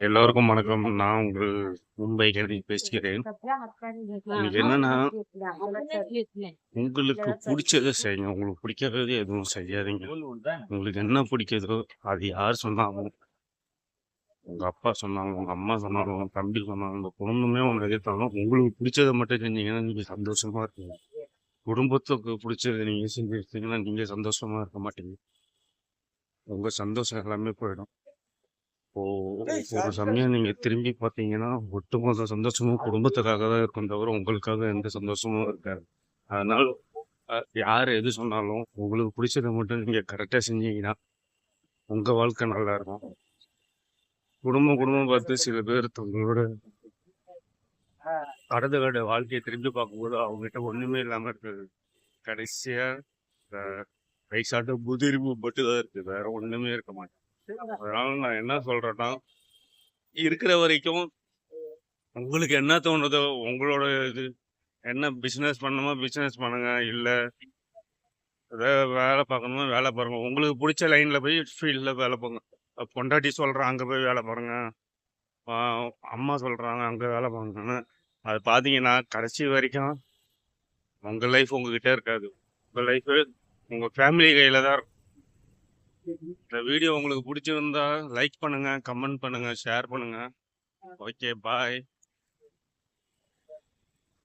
எல்லோருக்கும் வணக்கம். நான் உங்கள் மும்பை கல்வி பேசுகிறேன். இன்னைக்கு என்னன்னா, உங்களுக்கு பிடிச்சத செய்யுங்க. உங்களுக்கு பிடிக்காதது எதுவும் செய்யாதீங்க. உங்களுக்கு என்ன பிடிக்குதோ, அது யார் சொன்னாலும், உங்க அப்பா சொன்னாலும், உங்க அம்மா சொன்னாலும், உங்க தம்பி சொன்னாலும், உங்க குடும்பமே உங்கள எதிர்த்தாலும், உங்களுக்கு பிடிச்சத மட்டும் செஞ்சீங்கன்னா, நீங்க சந்தோஷமா இருப்பீங்க. குடும்பத்துக்கு பிடிச்சத நீங்க செஞ்சுட்டீங்கன்னா, நீங்க சந்தோஷமா இருக்க மாட்டீங்க. உங்க சந்தோஷம் எல்லாமே போயிடும். இப்போ ஒரு சமயம் நீங்க திரும்பி பார்த்தீங்கன்னா, ஒட்டுமொத்த சந்தோஷமும் குடும்பத்துக்காக தான் இருக்கும் தவிர, உங்களுக்காக எந்த சந்தோஷமும் இருக்காது. அதனால அ யார் எது சொன்னாலும், உங்களுக்கு பிடிச்சத மட்டும் நீங்க கரெக்ட்டா செஞ்சீங்கன்னா, உங்க வாழ்க்கை நல்லாருக்கும். குடும்பம் குடும்பம் பார்த்து சில பேர் தங்களோட கடந்த கால வாழ்க்கைய திரும்பி பார்க்கும்போது, அவங்ககிட்ட ஒண்ணுமே இல்லாம இருக்காது. கடைசியா இந்த பைசாட்டு முதிர்வு மட்டும் தான் இருக்கு. வேற ஒண்ணுமே இருக்க மாட்டேங்குது. அதனால நான் என்ன சொல்றேன்னா, இருக்கிற வரைக்கும் உங்களுக்கு என்ன தோணுதோ, உங்களோட இது என்ன பிசினஸ் பண்ணணுமோ பிசினஸ் பண்ணுங்க. இல்ல வேலை பார்க்கணுமோ வேலை பாருங்க. உங்களுக்கு பிடிச்ச லைன்ல போய் ஃபீல்ட்ல வேலை பாருங்க. பொண்டாட்டி சொல்றான் அங்க போய் வேலை பாருங்க. ஆ, அம்மா சொல்றாங்க அங்க வேலை பாருங்கன்னு. அது பார்த்தீங்கன்னா, கடைசி வரைக்கும் உங்க லைஃப் உங்ககிட்ட இருக்காது. உங்க லைஃப் உங்க ஃபேமிலி கையில தான் இருக்கும். இந்த வீடியோ உங்களுக்கு பிடிச்சிருந்தா லைக் பண்ணுங்க, கமெண்ட் பண்ணுங்க, ஷேர் பண்ணுங்க. ஓகே, பாய்.